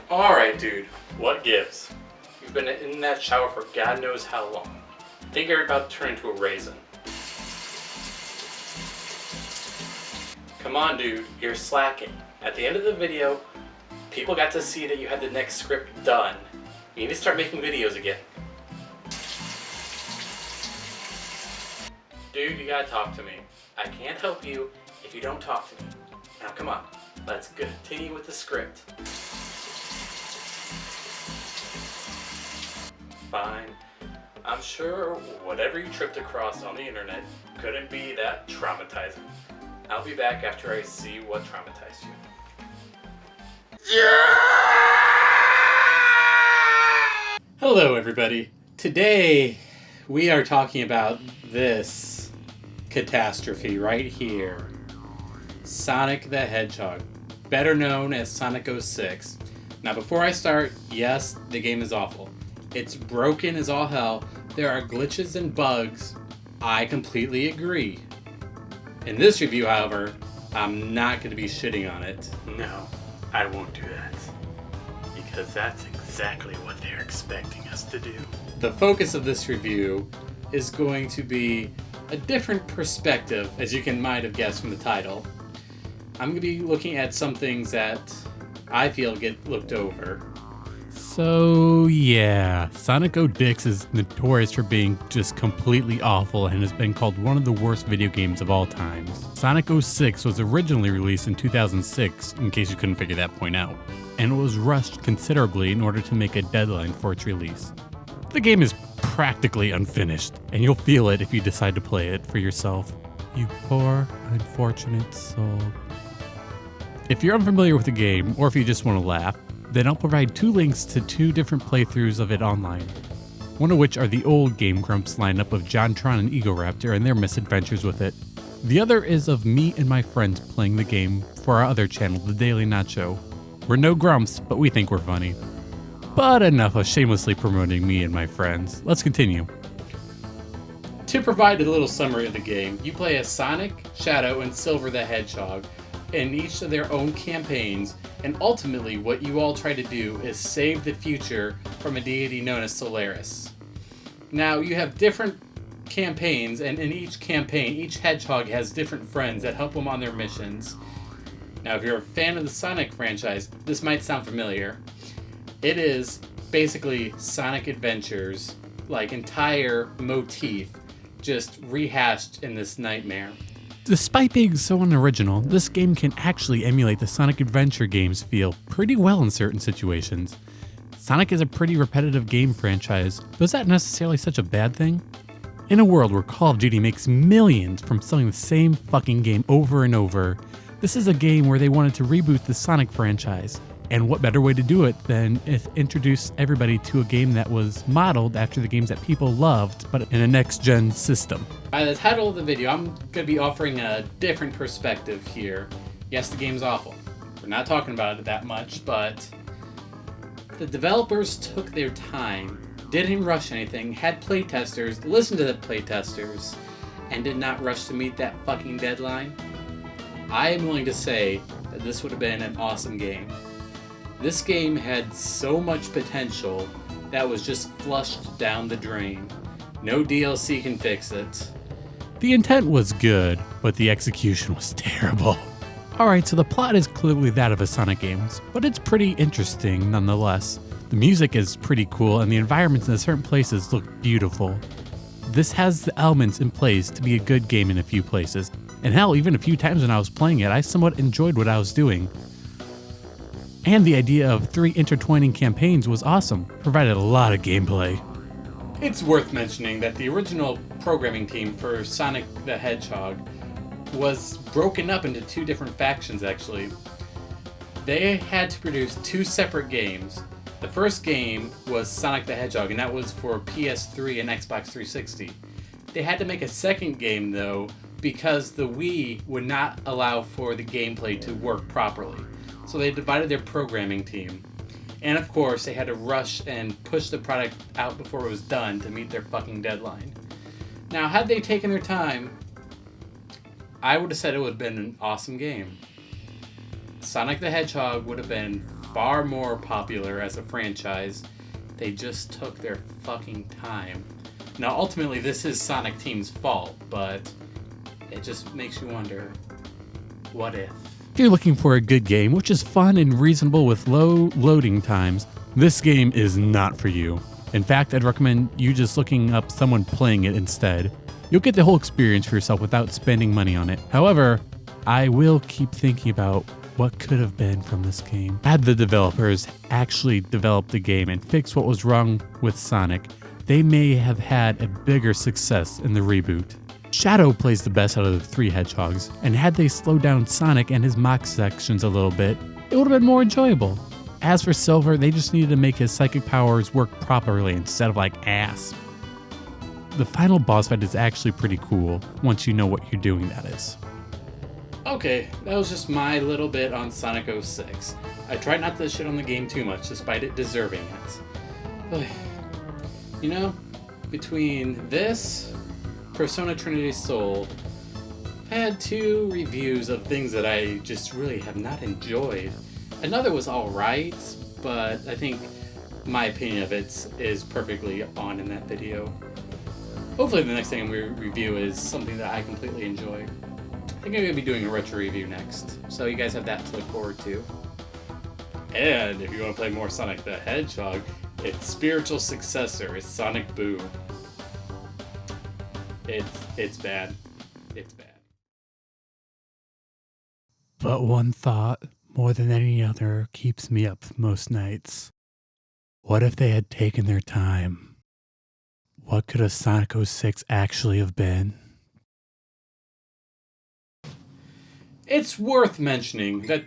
Alright, dude, what gives? You've been in that shower for God knows how long. I think you're about to turn into a raisin. Come on, dude, you're slacking. At the end of the video, people got to see that you had the next script done. You need to start making videos again. Dude, you gotta talk to me. I can't help you if you don't talk to me. Now come on, let's continue with the script. Fine. I'm sure whatever you tripped across on the internet couldn't be that traumatizing. I'll be back after I see what traumatized you. Hello everybody. Today we are talking about this catastrophe right here. Sonic the Hedgehog, better known as Sonic 06. Now before I start, yes, the game is awful. It's broken as all hell. There are glitches and bugs. I completely agree. In this review, however, I'm not going to be shitting on it. No, I won't do that. Because that's exactly what they're expecting us to do. The focus of this review is going to be a different perspective, as you might have guessed from the title. I'm going to be looking at some things that I feel get looked over. So yeah, Sonic 06 is notorious for being just completely awful and has been called one of the worst video games of all times. Sonic 06 was originally released in 2006, in case you couldn't figure that point out, and it was rushed considerably in order to make a deadline for its release. The game is practically unfinished, and you'll feel it if you decide to play it for yourself. You poor, unfortunate soul. If you're unfamiliar with the game, or if you just want to laugh, then I'll provide two links to two different playthroughs of it online. One of which are the old Game Grumps lineup of JonTron and Egoraptor and their misadventures with it. The other is of me and my friends playing the game for our other channel, The Daily Nacho. We're no grumps, but we think we're funny. But enough of shamelessly promoting me and my friends. Let's continue. To provide a little summary of the game, you play as Sonic, Shadow, and Silver the Hedgehog in each of their own campaigns, and ultimately what you all try to do is save the future from a deity known as Solaris. Now you have different campaigns, and in each campaign, each hedgehog has different friends that help them on their missions. Now if you're a fan of the Sonic franchise, this might sound familiar. It is basically Sonic Adventures, like entire motif, just rehashed in this nightmare. Despite being so unoriginal, this game can actually emulate the Sonic Adventure games feel pretty well in certain situations. Sonic is a pretty repetitive game franchise, but is that necessarily such a bad thing? In a world where Call of Duty makes millions from selling the same fucking game over and over, this is a game where they wanted to reboot the Sonic franchise. And what better way to do it than introduce everybody to a game that was modeled after the games that people loved, but in a next-gen system. By the title of the video, I'm going to be offering a different perspective here. Yes, the game's awful. We're not talking about it that much, but the developers took their time, didn't rush anything, had playtesters, listened to the playtesters, and did not rush to meet that fucking deadline. I am willing to say that this would have been an awesome game. This game had so much potential that was just flushed down the drain. No DLC can fix it. The intent was good, but the execution was terrible. Alright, so the plot is clearly that of a Sonic games, but it's pretty interesting nonetheless. The music is pretty cool and the environments in certain places look beautiful. This has the elements in place to be a good game in a few places, and hell, even a few times when I was playing it, I somewhat enjoyed what I was doing. And the idea of 3 intertwining campaigns was awesome, provided a lot of gameplay. It's worth mentioning that the original programming team for Sonic the Hedgehog was broken up into 2 different factions actually. They had to produce 2 separate games. The first game was Sonic the Hedgehog, and that was for PS3 and Xbox 360. They had to make a second game though, because the Wii would not allow for the gameplay to work properly. So they divided their programming team. And of course, they had to rush and push the product out before it was done to meet their fucking deadline. Now, had they taken their time, I would have said it would have been an awesome game. Sonic the Hedgehog would have been far more popular as a franchise. They just took their fucking time. Now, ultimately, this is Sonic Team's fault, but it just makes you wonder, what if? If you're looking for a good game, which is fun and reasonable with low loading times, this game is not for you. In fact, I'd recommend you just looking up someone playing it instead. You'll get the whole experience for yourself without spending money on it. However, I will keep thinking about what could have been from this game. Had the developers actually developed the game and fixed what was wrong with Sonic, they may have had a bigger success in the reboot. Shadow plays the best out of the three Hedgehogs, and had they slowed down Sonic and his mock sections a little bit, it would have been more enjoyable. As for Silver, they just needed to make his psychic powers work properly instead of like ass. The final boss fight is actually pretty cool once you know what you're doing, that is. Okay, that was just my little bit on Sonic 06. I tried not to shit on the game too much, despite it deserving it. You know, between this, Persona Trinity Soul, I've had 2 reviews of things that I just really have not enjoyed. Another was alright, but I think my opinion of it is perfectly on in that video. Hopefully the next thing we review is something that I completely enjoy. I think I'm going to be doing a retro review next, so you guys have that to look forward to. And if you want to play more Sonic the Hedgehog, its spiritual successor is Sonic Boom. It's bad. It's bad. But one thought, more than any other, keeps me up most nights. What if they had taken their time? What could a Sonic 06 actually have been? It's worth mentioning that